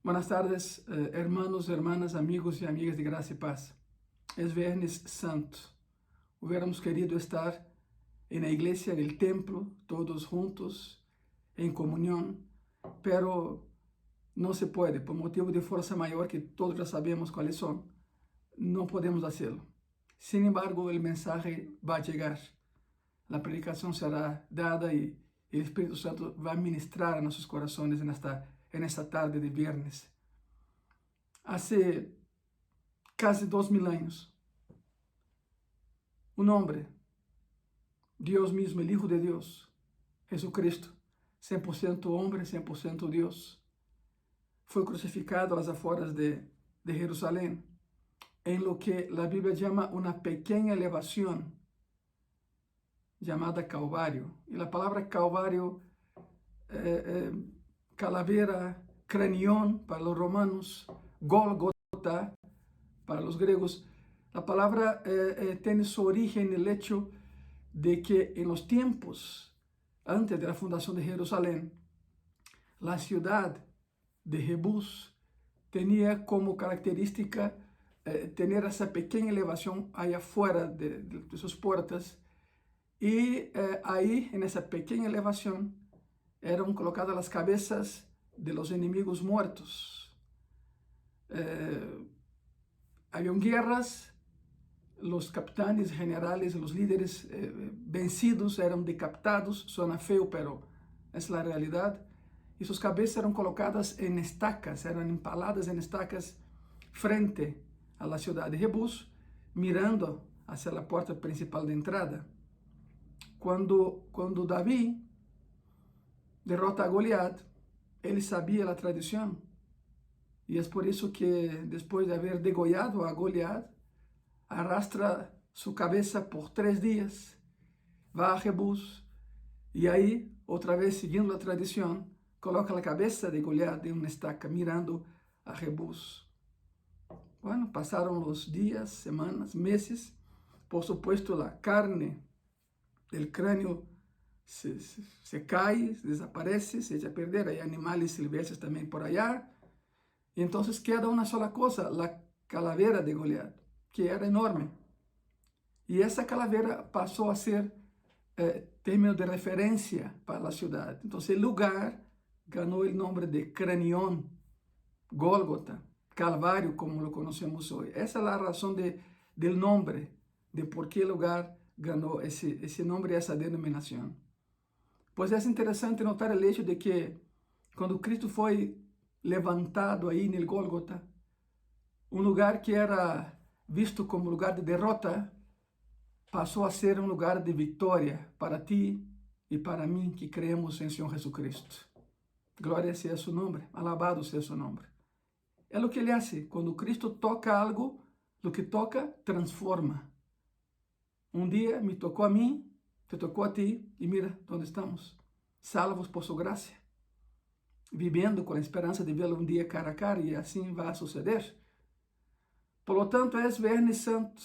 Buenas tardes, hermanos, hermanas, amigos y amigas de gracia y paz. Es Viernes Santo. Hubiéramos querido estar en la iglesia, en el templo, todos juntos, en comunión, pero no se puede, por motivo de fuerza mayor que todos ya sabemos cuáles son. No podemos hacerlo. Sin embargo, el mensaje va a llegar. La predicación será dada y el Espíritu Santo va a ministrar a nuestros corazones en esta tarde de viernes. Hace casi 2000 años, un hombre, Dios mismo, el Hijo de Dios, Jesucristo, 100% hombre, 100% Dios, fue crucificado a las afueras de Jerusalén, en lo que la Biblia llama una pequeña elevación, llamada Calvario. Y la palabra Calvario, calavera, cranión para los romanos, Gólgota para los griegos. La palabra tiene su origen en el hecho de que en los tiempos antes de la fundación de Jerusalén, la ciudad de Jebús tenía como característica tener esa pequeña elevación allá afuera de sus puertas, y ahí en esa pequeña elevación eran colocadas las cabezas de los enemigos muertos. Habían guerras, los capitanes, generales, los líderes vencidos eran decapitados. Suena feo, pero es la realidad. Y sus cabezas eran colocadas en estacas, eran empaladas en estacas frente a la ciudad de Jebús, mirando hacia la puerta principal de entrada. Cuando David derrota a Goliat, él sabía la tradición. Y es por eso que después de haber degollado a Goliat, arrastra su cabeza por 3 días, va a Jebús, y ahí, otra vez siguiendo la tradición, coloca la cabeza de Goliat en una estaca mirando a Jebús. Bueno, pasaron los días, semanas, meses. Por supuesto, la carne del cráneo se cae, desaparece, se echa a perder. Hay animales silvestres también por allá. Y entonces queda una sola cosa, la calavera de Goliat, que era enorme. Y esa calavera pasó a ser término de referencia para la ciudad. Entonces el lugar ganó el nombre de Cranión, Gólgota, Calvario, como lo conocemos hoy. Esa es la razón del nombre, de por qué el lugar ganó ese nombre y esa denominación. Pues es interesante notar el hecho de que cuando Cristo fue levantado ahí en el Gólgota, un lugar que era visto como lugar de derrota, pasó a ser un lugar de victoria para ti y para mí que creemos en Señor Jesucristo. Gloria sea su nombre, alabado sea su nombre. Es lo que Él hace. Cuando Cristo toca algo, lo que toca transforma. Un día me tocó a mí, te tocó a ti, y mira dónde estamos, salvos por su gracia, viviendo con la esperanza de verlo un día cara a cara, y así va a suceder. Por lo tanto, es Viernes Santo.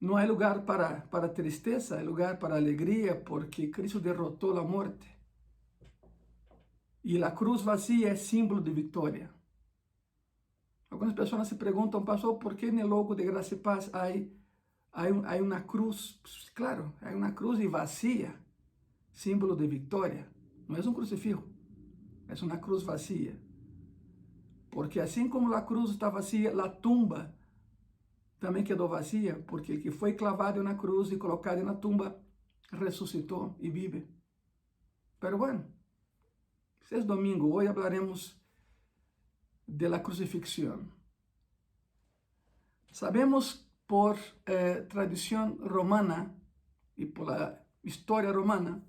No hay lugar para tristeza, hay lugar para alegría, porque Cristo derrotó la muerte. Y la cruz vacía es símbolo de victoria. Algunas personas se preguntan, pastor, ¿por qué en el logo de Gracia y Paz hay una cruz? Pues, claro, hay una cruz y vacía, símbolo de victoria. No es un crucifijo, es una cruz vacía. Porque así como la cruz está vacía, la tumba también quedó vacía, porque el que fue clavado en la cruz y colocado en la tumba resucitó y vive. Pero bueno, es domingo, hoy hablaremos de la crucifixión. Sabemos por tradición romana y por la historia romana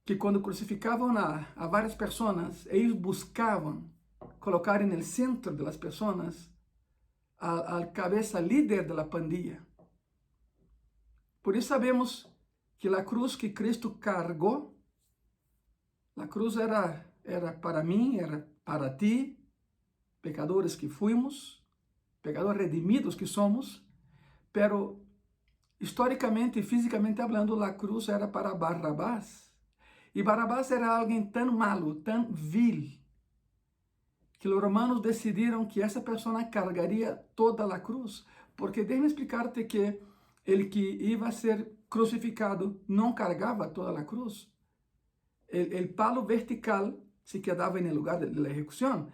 que cuando crucificaban a varias personas, ellos buscaban colocar en el centro de las personas al cabeza líder de la pandilla. Por eso sabemos que la cruz que Cristo cargó, la cruz era para mí, era para ti, pecadores que fuimos, pecadores redimidos que somos, pero históricamente y físicamente hablando, la cruz era para Barrabás. Y Barrabás era alguien tan malo, tan vil, que los romanos decidieron que esa persona cargaría toda la cruz. Porque déjame explicarte que el que iba a ser crucificado no cargaba toda la cruz. El palo vertical se quedaba en el lugar de la ejecución.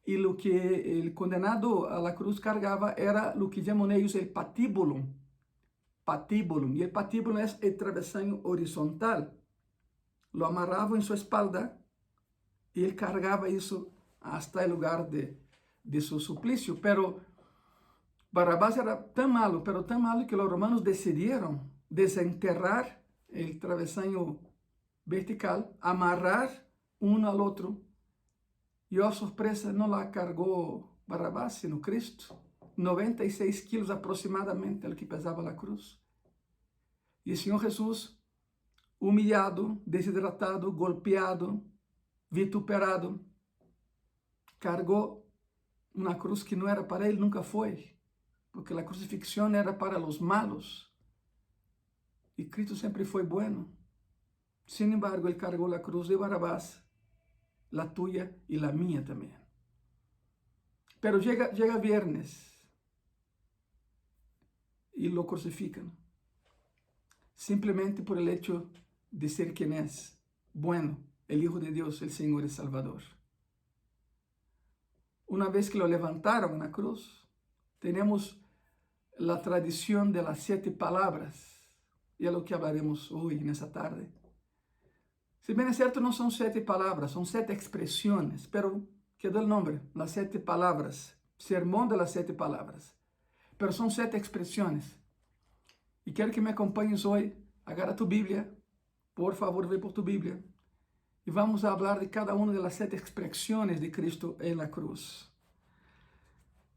Y lo que el condenado a la cruz cargaba era lo que llaman ellos el patíbulum. Patíbulum. Y el patíbulum es el travesaño horizontal. Lo amarraba en su espalda y él cargaba eso hasta el lugar de su suplicio. Pero Barrabás era tan malo, pero tan malo que los romanos decidieron desenterrar el travesaño vertical, amarrar uno al otro. Y, oh sorpresa, no la cargó Barrabás, sino Cristo. 96 kilos aproximadamente el que pesaba la cruz. Y el Señor Jesús, humillado, desidratado, golpeado, vituperado, cargó una cruz que no era para él, nunca fue. Porque la crucifixión era para los malos. Y Cristo siempre fue bueno. Sin embargo, él cargó la cruz de Barrabás, la tuya y la mía también. Pero llega viernes y lo crucifican. Simplemente por el hecho de ser quien es. Bueno, el Hijo de Dios, el Señor y Salvador. Una vez que lo levantaron en la cruz, tenemos la tradición de las 7 palabras. Y es lo que hablaremos hoy, en esta tarde. Si bien es cierto, no son 7 palabras, son 7 expresiones, pero quedó el nombre, las 7 palabras, sermón de las 7 palabras. Pero son 7 expresiones. Y quiero que me acompañes hoy, agarra tu Biblia, por favor, ve por tu Biblia, y vamos a hablar de cada una de las 7 expresiones de Cristo en la cruz.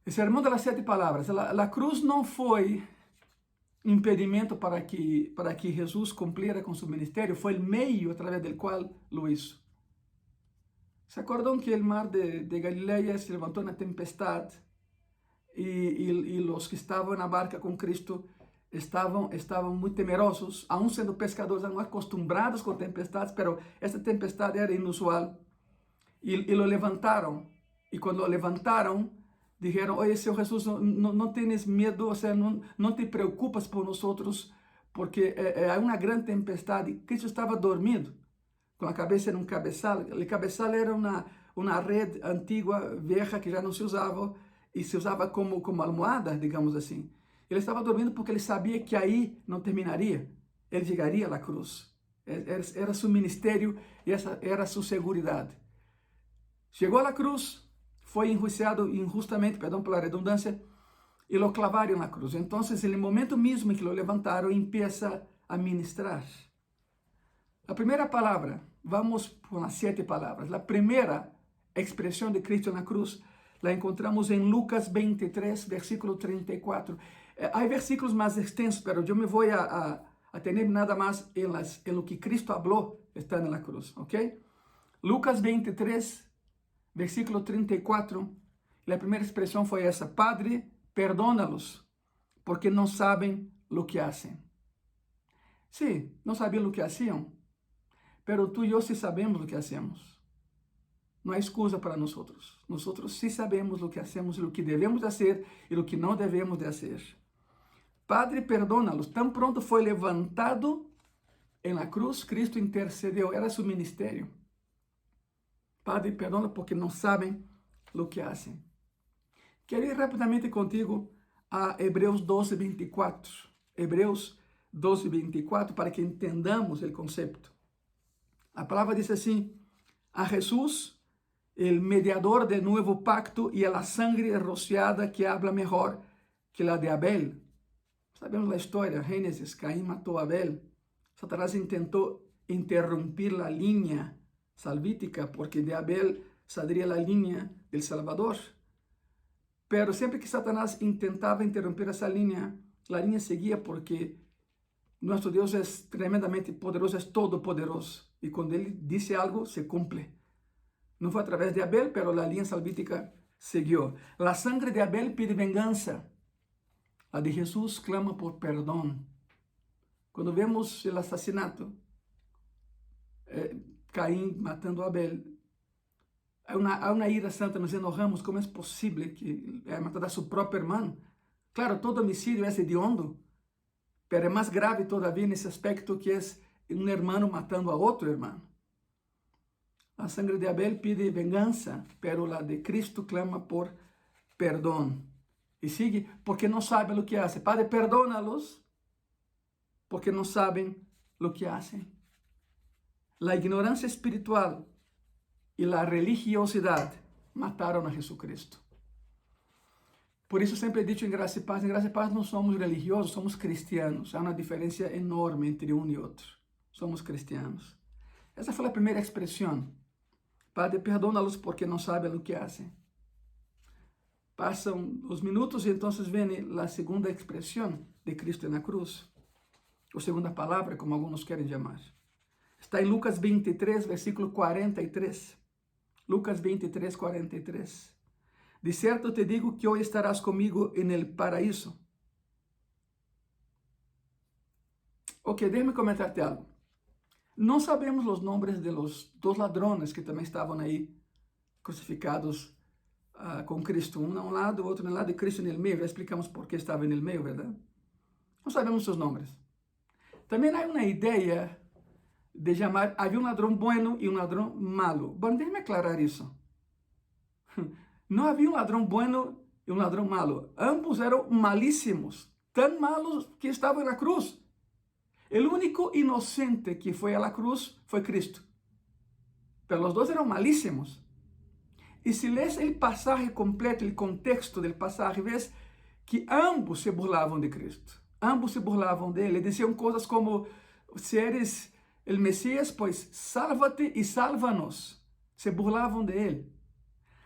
El sermón de las 7 palabras. La cruz no fue impedimento para que Jesús cumpliera con su ministerio, fue el medio a través del cual lo hizo. ¿Se acuerdan que el mar de Galilea se levantó una tempestad y los que estaban en la barca con Cristo estaban muy temerosos, aún siendo pescadores, aún acostumbrados con tempestades, pero esta tempestad era inusual y lo levantaron. Y cuando lo levantaron, dijeron: oye, Señor Jesús, no tienes miedo, o sea, no te preocupas por nosotros, porque hay una gran tempestad. Y Cristo estaba dormido, con la cabeza en un cabezal. El cabezal era una red antigua, vieja, que ya no se usaba, y se usaba como almohada, digamos así. Ele estava dormindo porque ele sabia que aí não terminaria. Ele chegaria à cruz. Era seu ministério e essa era sua seguridade. Chegou à cruz, foi enjuiciado injustamente, perdão pela redundância, e lo clavaram na cruz. Então, no momento mesmo em que lo levantaram, empieza a ministrar. A primeira palavra, vamos com as 7 palavras. A primeira expressão de Cristo na cruz la encontramos em Lucas 23, versículo 34. Hay versículos más extensos, pero yo me voy a tener nada más en lo que Cristo habló estando en la cruz, ¿ok? Lucas 23, versículo 34, la primera expresión fue esa: Padre, perdónalos, porque no saben lo que hacen. Sí, no sabían lo que hacían, pero tú y yo sí sabemos lo que hacemos. No hay excusa para nosotros. Nosotros sí sabemos lo que hacemos, lo que debemos de hacer y lo que no debemos de hacer. Padre, perdónalos. Tan pronto fue levantado en la cruz, Cristo intercedió, era su ministerio. Padre, perdona porque no saben lo que hacen. Quiero ir rápidamente contigo a Hebreos 12, 24. Hebreos 12, 24, para que entendamos el concepto. La palabra dice así: a Jesús, el mediador del nuevo pacto, y a la sangre rociada que habla mejor que la de Abel. Sabemos a história, Gênesis, Caim matou Abel. Satanás intentou interromper a linha salvítica, porque de Abel saldría a linha del Salvador. Pero sempre que Satanás intentava interromper essa linha, a linha seguia, porque nosso Deus é tremendamente poderoso, é todo-poderoso. E quando Ele disse algo, se cumpre. Não foi através de Abel, pero a linha salvítica seguiu. A sangre de Abel pide vingança. A de Jesús clama por perdão. Quando vemos o assassinato, Caim matando Abel, Há uma ira santa, nos enojamos, como é possível que haya matado a su propio hermano? Claro, todo homicídio é hediondo, pero é mais grave todavía nesse aspecto que é um hermano matando a outro hermano. A sangre de Abel pide vengança, pero la de Cristo clama por perdão. E sigue, porque não sabem o que hacen. Padre, perdónalos, porque não sabem o que hacen. La ignorância espiritual e la religiosidade mataram a Jesucristo. Por isso sempre he dicho em Graça e Paz não somos religiosos, somos cristianos. Há uma diferença enorme entre um e outro. Somos cristianos. Essa foi a primeira expressão. Padre, perdónalos porque não sabem o que hacen. Passam os minutos e então vem a segunda expressão de Cristo na cruz. Ou segunda palavra, como alguns querem chamar. Está em Lucas 23, versículo 43. Lucas 23, 43. De certo te digo que hoje estarás comigo en el paraíso. Ok, déjame comentarte algo. Não sabemos os nomes de los dos ladrones que também estavam aí crucificados com Cristo. Um a um lado, outro no lado e Cristo no meio. Já explicamos por que estava no meio, verdade? Não sabemos seus nomes. Também há uma ideia de chamar, havia um ladrão bueno e um ladrão malo. Bom, déjame aclarar isso. Não havia um ladrão bueno e um ladrão malo. Ambos eram malíssimos, tão malos que estavam na cruz. O único inocente que foi à cruz foi Cristo. Pero os dois eram malíssimos. E se lees o passagem completo, o contexto do passagem, ves que ambos se burlavam de Cristo. Ambos se burlavam dele. Diziam coisas como, se eres o Messias, pues sálvate e sálvanos. Se burlavam de ele.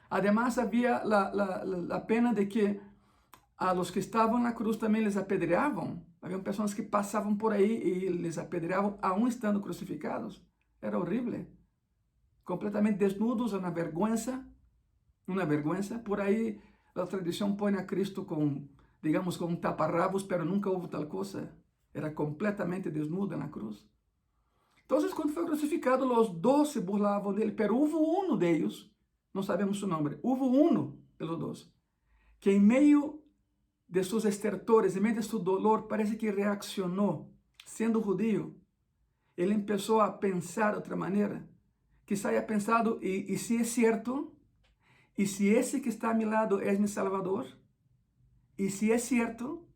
Además, havia a pena de que a los que estavam na cruz também les apedreavam. Havia pessoas que passavam por aí e les apedreavam, aún estando crucificados. Era horrível. Completamente desnudos, uma vergüenza. Uma vergüenza. Por aí, a tradição põe a Cristo com, digamos, com taparrabos, pero nunca houve tal coisa. Era completamente desnudo na cruz. Então, quando foi crucificado, os 12 se burlavam dele, pero houve um deles, não sabemos o nome, houve um de los 12, que em meio de seus estertores, em meio de seu dolor, parece que reaccionou. Sendo judío, ele começou a pensar de outra maneira. Quizá haya pensado, e se é certo? E se esse que está a meu lado é meu Salvador? E se é certo?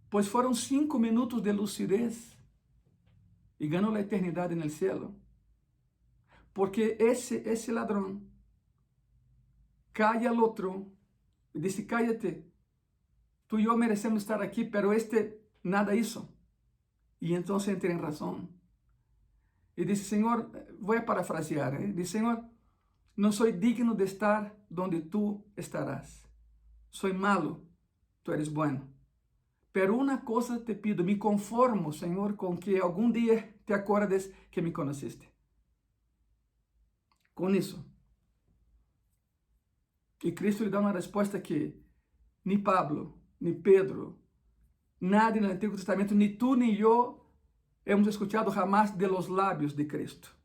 Pois foram 5 minutos de lucidez e ganhou a eternidade no céu. Porque esse ladrão calla al outro e diz: cállate, tú e eu merecemos estar aqui, pero este nada hizo. E então entra em razão. E diz: Senhor, vou parafrasear, diz: Senhor, não sou digno de estar donde tú estarás. Soy malo, tú eres bueno. Pero uma coisa te pido, me conformo, Senhor, com que algum dia te acordes que me conheciste. Com isso. E Cristo lhe dá uma resposta que nem Pablo, nem Pedro, nadie no Antigo Testamento, nem tu nem eu, hemos escuchado jamás de los lábios de Cristo.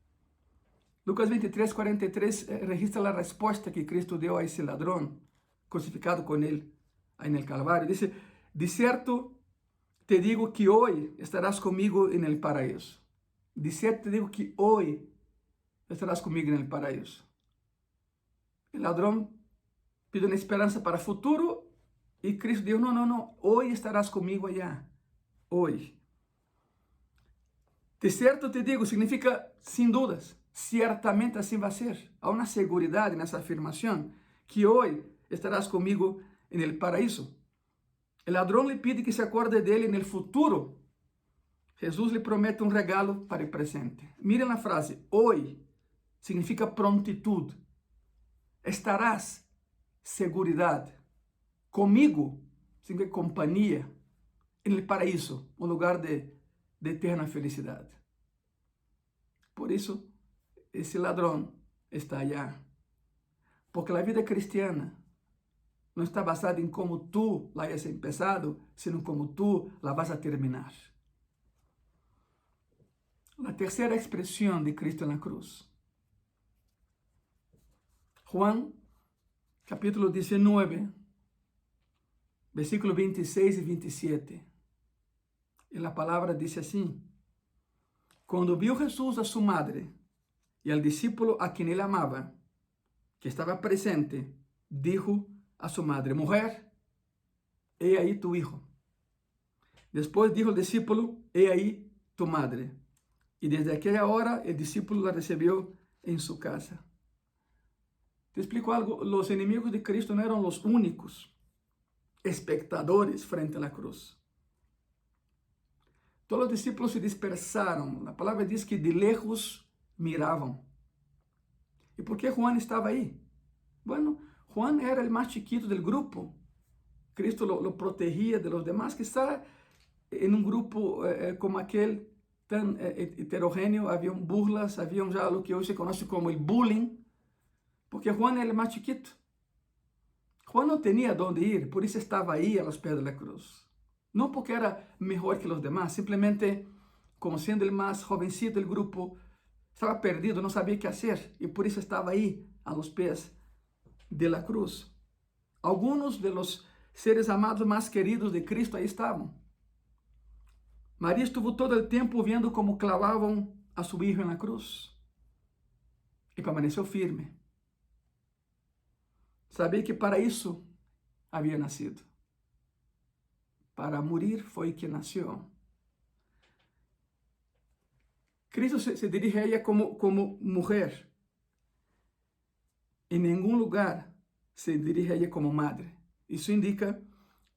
Lucas 23, 43 registra a resposta que Cristo deu a esse ladrão, crucificado com ele aí no Calvário. Diz: de certo te digo que hoje estarás comigo en el paraíso. De certo te digo que hoje estarás comigo en el paraíso. O ladrão pediu uma esperança para o futuro e Cristo disse: não, hoje estarás comigo allá. Hoje. De certo te digo, significa sem dúvidas, certamente assim vai ser. Há uma segurança nessa afirmação que hoje estarás comigo en el paraíso. O ladrão lhe pede que se acorde dele no futuro. Jesus lhe promete um regalo para o presente. Miren a frase, hoje significa prontitude. Estarás, seguridade. Comigo significa companhia. No paraíso, um lugar de eterna felicidade. Por isso, esse ladrão está allá. Porque a vida cristiana não está basada em como tu la hayas empezado, sino como tu la vas a terminar. A terceira expressão de Cristo na cruz. Juan, capítulo 19, versículo 26 y 27. Y la palabra dice así: Cuando vio Jesús a su madre y al discípulo a quien él amaba, que estaba presente, dijo a su madre: Mujer, he ahí tu hijo. Después dijo el discípulo: He ahí tu madre. Y desde aquella hora el discípulo la recibió en su casa. Te explico algo: los enemigos de Cristo no eran los únicos espectadores frente a la cruz. Todos los discípulos se dispersaron. La palabra dice que de lejos miraban. ¿Y por qué Juan estaba ahí? Bueno, Juan era el más chiquito del grupo. Cristo lo protegía de los demás, que estaba en un grupo como aquel tan heterogéneo. Habían burlas, habían ya lo que hoy se conoce como el bullying, porque Juan era el más chiquito. Juan no tenía dónde ir, por eso estaba ahí a los pies de la cruz. No porque era mejor que los demás, simplemente como siendo el más jovencito del grupo, estaba perdido, no sabía qué hacer, y por eso estaba ahí a los pies de la cruz. Algunos de los seres amados más queridos de Cristo ahí estaban. María estuvo todo el tiempo viendo cómo clavaban a su hijo en la cruz y permaneció firme. Sabia que para isso havia nascido. Para morir foi que nasceu. Cristo se dirige a ella como mujer. Em nenhum lugar se dirige a ella como madre. Isso indica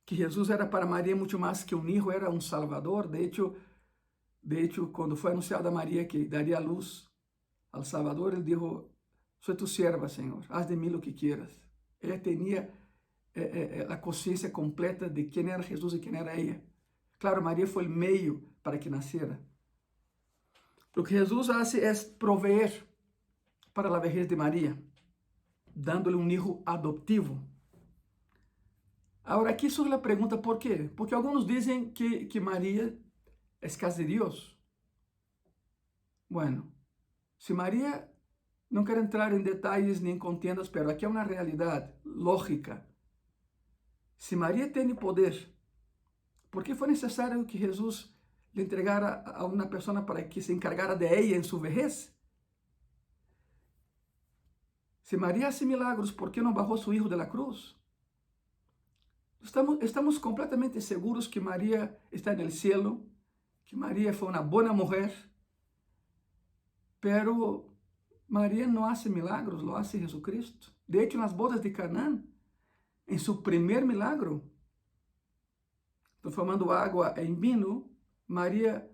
que Jesus era para Maria muito mais que um hijo, era um salvador. De hecho, quando foi anunciado a Maria que daria a luz ao Salvador, ele disse: Soy tu sierva, Senhor, haz de mim o que quieras. Ella tenía la conciencia completa de quién era Jesús y quién era ella. Claro, María fue el medio para que naciera. Lo que Jesús hace es proveer para la vejez de María, dándole un hijo adoptivo. Ahora, aquí surge la pregunta, ¿por qué? Porque algunos dicen que María es casi Dios. Bueno, si María... No quero entrar em detalhes nem contendas, pero aqui é uma realidade lógica. Se Maria tem poder, por que foi necessário que Jesus lhe entregara a uma pessoa para que se encargara de ela em sua vejez? Se Maria hace milagros, por que não bajou seu filho da cruz? Estamos completamente seguros que Maria está no cielo, que Maria foi uma boa mulher, pero María no hace milagros, lo hace Jesucristo. De hecho, en las bodas de Canaán, en su primer milagro, transformando agua en vino, María,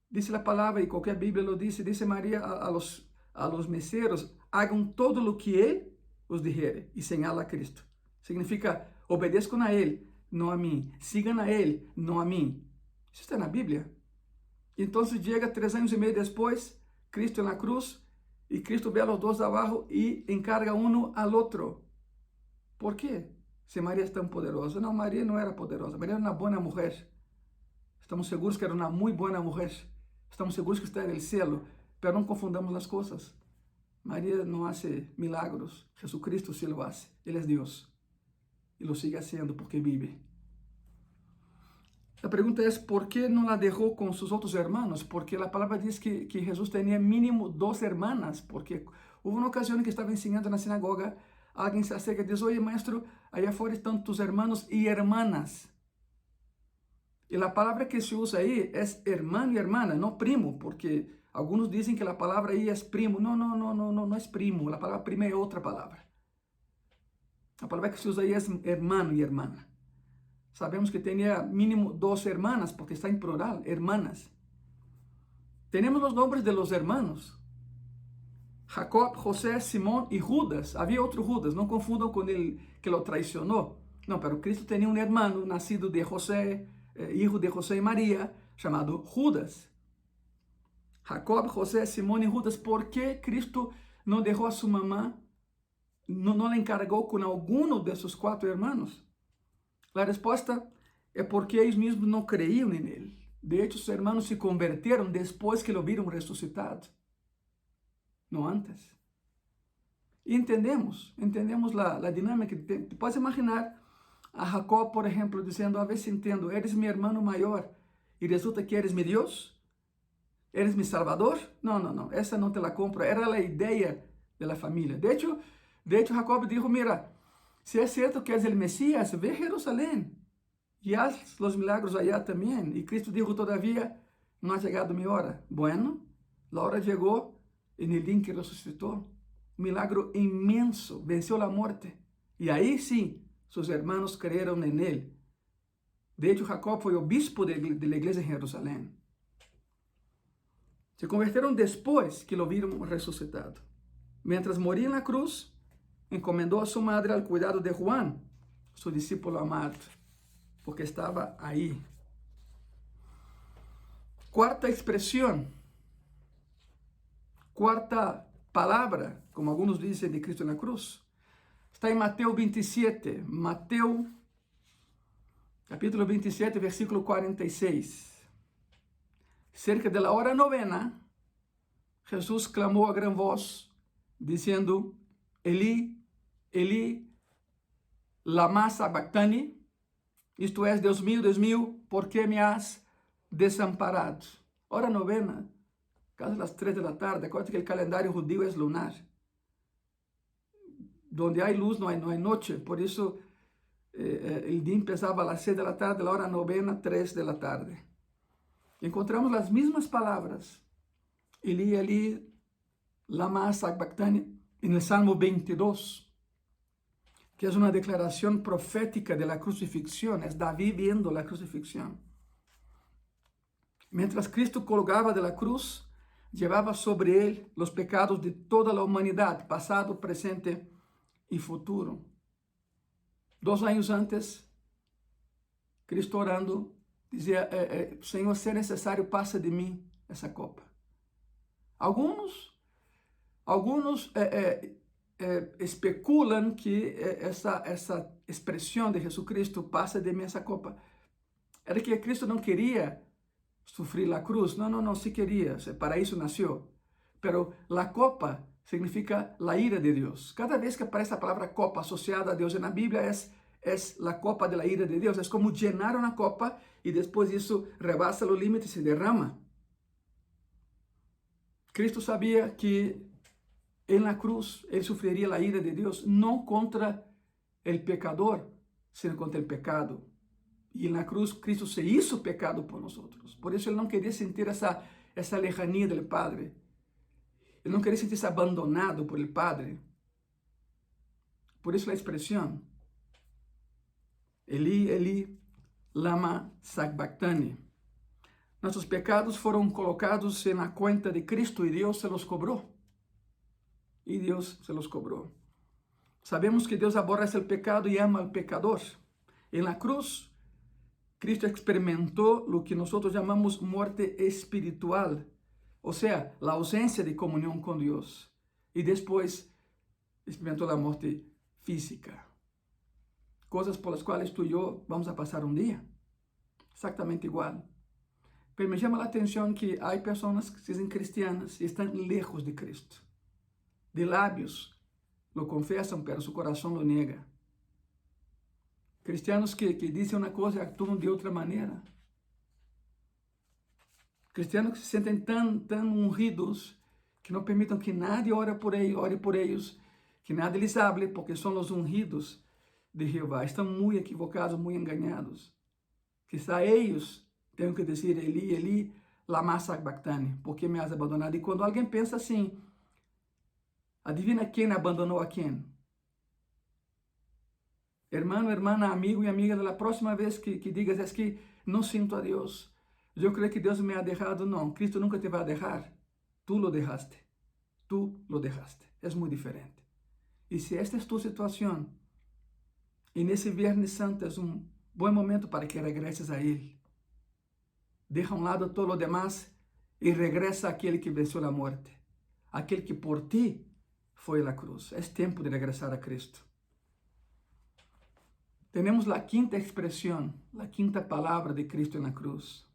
dice la palabra, y cualquier Biblia lo dice María a los meseros: hagan todo lo que Él os dijere, y señala a Cristo. Significa, obedezcan a Él, no a mí. Sigan a Él, no a mí. Eso está en la Biblia. Y entonces llega 3 años y medio después, Cristo en la cruz, y Cristo ve a los dos de abajo y encarga uno al otro. ¿Por qué? Si María es tan poderosa. No, María no era poderosa. María era una buena mujer. Estamos seguros que era una muy buena mujer. Estamos seguros que está en el cielo. Pero no confundamos las cosas. María no hace milagros. Jesucristo sí lo hace. Él es Dios. Y lo sigue haciendo porque vive. La pregunta es, ¿por qué no la dejó con sus otros hermanos? Porque la palabra dice que Jesús tenía mínimo 2 hermanas, porque hubo una ocasión en que estaba enseñando en la sinagoga, alguien se acerca y dice: Oye, maestro, allá afuera están tus hermanos y hermanas. Y la palabra que se usa ahí es hermano y hermana, no primo, porque algunos dicen que la palabra ahí es primo. No es primo, la palabra primo es otra palabra. La palabra que se usa ahí es hermano y hermana. Sabemos que tenía mínimo 2 hermanas, porque está en plural, hermanas. Tenemos los nombres de los hermanos: Jacob, José, Simón y Judas. Había otro Judas, no confundan con el que lo traicionó. No, pero Cristo tenía un hermano nacido de José, hijo de José y María, llamado Judas. Jacob, José, Simón y Judas. ¿Por qué Cristo no dejó a su mamá, no le encargó con alguno de sus 4 hermanos? La respuesta es porque ellos mismos no creían en él. De hecho, sus hermanos se convirtieron después que lo vieron resucitado, no antes. Y entendemos la dinámica. Te puedes imaginar a Jacob, por ejemplo, diciendo, a ver si entiendo, eres mi hermano mayor y resulta que eres mi Dios, eres mi Salvador. No, esa no te la compro. Era la idea de la familia. De hecho, Jacob dijo, mira, si es cierto que eres el Mesías, ve a Jerusalén y haz los milagros allá también. Y Cristo dijo, todavía no ha llegado mi hora. Bueno, la hora llegó en el día en que resucitó. Milagro inmenso, venció la muerte. Y ahí sí, sus hermanos creyeron en él. De hecho, Jacob fue obispo de la iglesia en Jerusalén. Se convirtieron después que lo vieron resucitado. Mientras moría en la cruz, encomendó a su madre al cuidado de Juan, su discípulo amado, porque estaba ahí. Cuarta expresión, cuarta palabra, como algunos dicen, de Cristo en la cruz, está en Mateo 27, Mateo capítulo 27, versículo 46. Cerca de la hora novena, Jesús clamó a gran voz, diciendo, Elí, Elí, lama sabactani, isto es, Dios mío, ¿por qué me has desamparado? Hora novena, casi las 3 de la tarde. Acuérdate que el calendario judío es lunar. Donde hay luz no hay noche, por eso el día empezaba a las 6 de la tarde, la hora novena, 3 de la tarde. Encontramos las mismas palabras, Elí, Elí, lama sabactani, en el Salmo 22, que es una declaración profética de la crucifixión, es David viendo la crucifixión. Mientras Cristo colgaba de la cruz, llevaba sobre él los pecados de toda la humanidad, pasado, presente y futuro. 2 años antes, Cristo orando, dizia, Senhor, se é necessário, passa de mim essa copa. Alguns especulam que essa expressão de Jesucristo, passa de mim essa copa, era que Cristo não queria sufrir la cruz. No, sí quería, para eso nació. Pero la copa significa la ira de Dios. Cada vez que aparece la palabra copa asociada a Dios en la Biblia es la copa de la ira de Dios. Es como llenar una copa y después eso rebasa los límites y se derrama. Cristo sabía que en la cruz él sufriría la ira de Dios, no contra el pecador, sino contra el pecado. Y en la cruz Cristo se hizo pecado por nosotros. Por eso él no quería sentir esa lejanía del Padre. Él no quería sentirse abandonado por el Padre. Por eso la expresión, Elí, Elí, lama sabactani. Nuestros pecados fueron colocados en la cuenta de Cristo y Dios se los cobró. Y Dios se los cobró. Sabemos que Dios aborrece el pecado y ama al pecador. En la cruz, Cristo experimentó lo que nosotros llamamos muerte espiritual, o sea, la ausencia de comunión con Dios. Y después experimentó la muerte física. Cosas por las cuales tú y yo vamos a pasar un día. Exactamente igual. Pero me llama la atención que hay personas que se dicen cristianas y están lejos de Cristo. De labios lo confesan, pero su corazón lo niega. Cristianos que dicen una cosa y actúan de otra manera. Cristianos que se sienten tan ungidos que no permitan que nadie ore por ellos, que nadie les hable, porque son los ungidos de Jehová. Están muy equivocados, muy engañados. Quizá ellos tengan que decir, Elí, Elí, lama sabactani, ¿por qué me has abandonado? Y cuando alguien piensa así, adivina quién abandonó a quién. Hermano, hermana, amigo y amiga, de la próxima vez que digas, es que no siento a Dios, yo creo que Dios me ha dejado. No, Cristo nunca te va a dejar. Tú lo dejaste. Es muy diferente. Y si esta es tu situación, en ese Viernes Santo es un buen momento para que regreses a Él. Deja a un lado todo lo demás y regresa a aquel que venció la muerte. Aquel que por ti fue a la cruz. Es tiempo de regresar a Cristo. Tenemos la quinta expresión, la quinta palabra de Cristo en la cruz.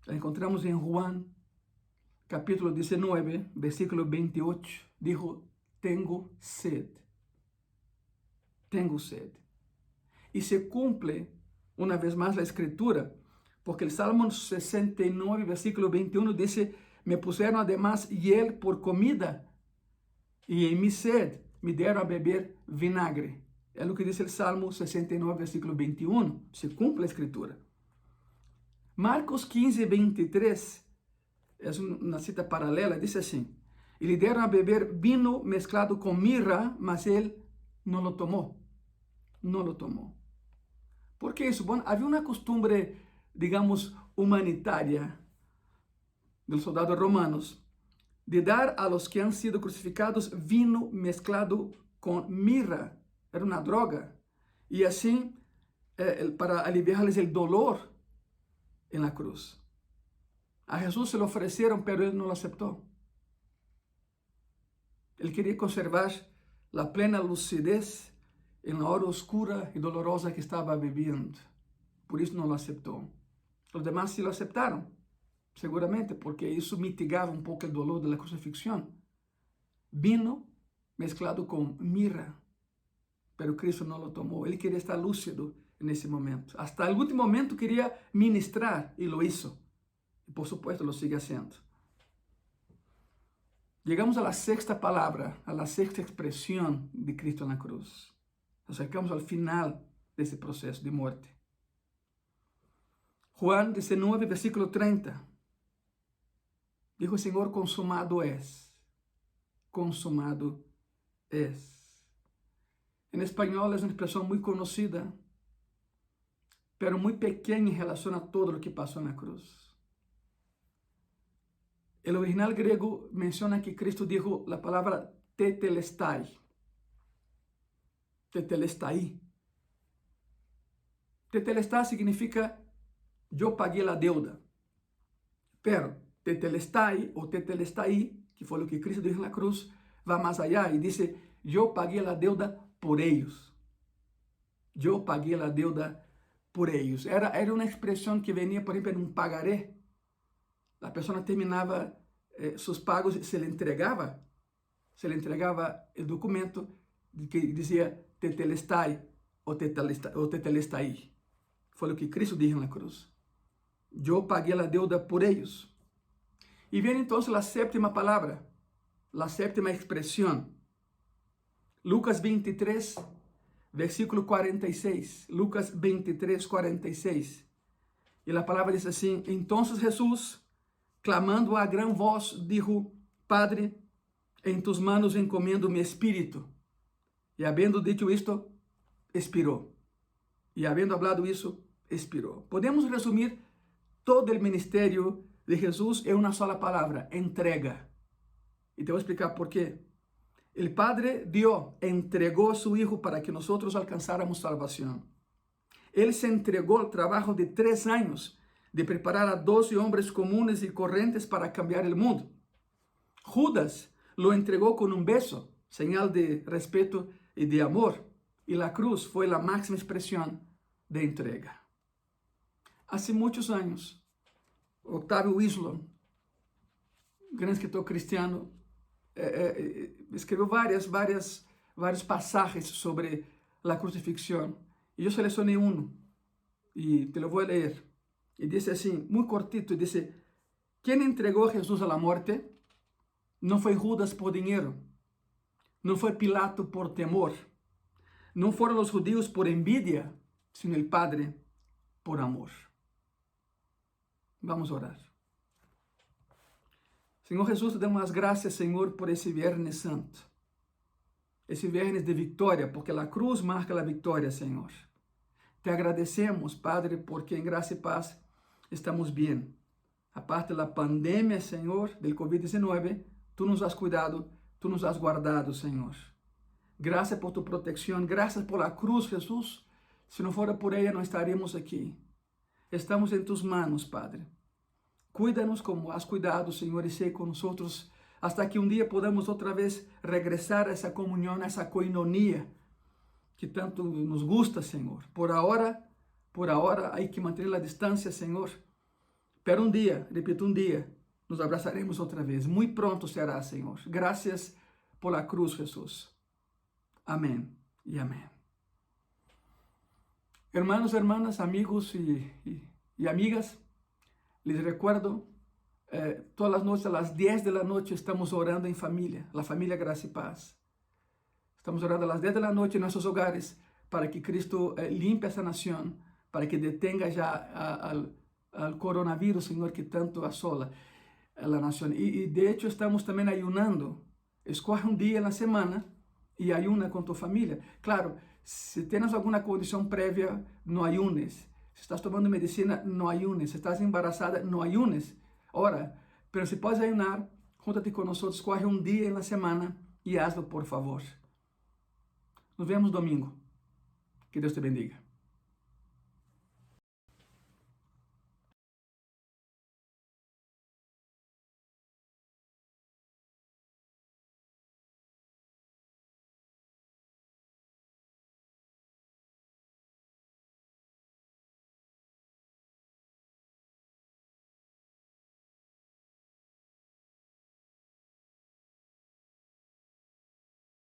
La encontramos en Juan, capítulo 19, versículo 28. Dijo, tengo sed. Tengo sed. Y se cumple una vez más la escritura, porque el Salmo 69, versículo 21 dice, me pusieron además hiel por comida, y en mi sed me dieron a beber vinagre. Es lo que dice el Salmo 69, versículo 21. Se cumple la escritura. Marcos 15, 23, es una cita paralela, dice así, y le dieron a beber vino mezclado con mirra, mas él no lo tomó. No lo tomó. ¿Por qué eso? Bueno, había una costumbre, digamos, humanitaria de los soldados romanos de dar a los que han sido crucificados vino mezclado con mirra. Era una droga. Y así, para aliviarles el dolor en la cruz. A Jesús se lo ofrecieron, pero él no lo aceptó. Él quería conservar la plena lucidez en la hora oscura y dolorosa que estaba viviendo. Por eso no lo aceptó. Los demás sí lo aceptaron, seguramente, porque eso mitigaba un poco el dolor de la crucifixión. Vino mezclado con mirra, pero Cristo no lo tomó. Él quería estar lúcido en ese momento. Hasta el último momento quería ministrar y lo hizo. Y por supuesto lo sigue haciendo. Llegamos a la sexta palabra, a la sexta expresión de Cristo en la cruz. Nos acercamos al final de ese proceso de muerte. Juan 19, versículo 30. Dijo el Señor, consumado es. Consumado es. En español es una expresión muy conocida, pero muy pequeña en relación a todo lo que pasó en la cruz. El original griego menciona que Cristo dijo la palabra tetelestai. Tetelestai. Tetelestai significa yo pagué la deuda. Pero tetelestai o tetelestai, que fue lo que Cristo dijo en la cruz, va más allá y dice, yo pagué la deuda por ellos. Yo pagué la deuda por ellos. Era una expresión que venía, por ejemplo, en un pagaré. La persona terminaba sus pagos, se le entregaba el documento que decía tetelestai o tetelestai. Fue lo que Cristo dijo en la cruz. Yo pagué la deuda por ellos. Y viene entonces la séptima palabra, la séptima expresión. Lucas 23, versículo 46. Lucas 23, 46. Y la palabra dice así, entonces Jesús, clamando a gran voz, dijo, Padre, en tus manos encomiendo mi espíritu. Y habiendo dicho esto, expiró. Y habiendo hablado eso, expiró. Podemos resumir todo el ministerio de Jesús en una sola palabra, entrega. Y te voy a explicar por qué. El Padre entregó a su Hijo para que nosotros alcanzáramos salvación. Él se entregó al trabajo de 3 años de preparar a 12 hombres comunes y corrientes para cambiar el mundo. Judas lo entregó con un beso, señal de respeto y de amor. Y la cruz fue la máxima expresión de entrega. Hace muchos años, Octavio Winslow, gran escritor cristiano, escribió varios pasajes sobre la crucifixión. Y yo seleccioné uno y te lo voy a leer. Y dice así, muy cortito, dice, ¿quién entregó a Jesús a la muerte? No fue Judas por dinero, no fue Pilato por temor, no fueron los judíos por envidia, sino el Padre por amor. Vamos a orar. Señor Jesús, te damos las gracias, Señor, por ese Viernes Santo. Ese Viernes de victoria, porque la cruz marca la victoria, Señor. Te agradecemos, Padre, porque en gracia y paz estamos bien. Aparte de la pandemia, Señor, del COVID-19, tú nos has cuidado, tú nos has guardado, Señor. Gracias por tu protección, gracias por la cruz, Jesús. Si no fuera por ella, no estaríamos aquí. Estamos en tus manos, Padre. Cuídanos como has cuidado, Señor, y sé con nosotros hasta que un día podamos otra vez regresar a esa comunión, a esa coinonía que tanto nos gusta, Señor. Por ahora hay que mantener la distancia, Señor. Pero un día, repito, un día, nos abrazaremos otra vez. Muy pronto será, Señor. Gracias por la cruz, Jesús. Amén y amén. Hermanos, hermanas, amigos y amigas, les recuerdo, todas las noches a las 10 de la noche estamos orando en familia, la familia Gracia y Paz. Estamos orando a las 10 de la noche en nuestros hogares para que Cristo limpie esa nación, para que detenga ya al coronavirus, Señor, que tanto asola a la nación. Y de hecho estamos también ayunando. Escoge un día en la semana y ayuna con tu familia. Claro, si tienes alguna condición previa, no ayunes. Si estás tomando medicina, no ayunes. Si estás embarazada, no ayunes. Ora, pero si puedes ayunar, júntate con nosotros, escoge un día en la semana y hazlo, por favor. Nos vemos domingo. Que Deus te bendiga.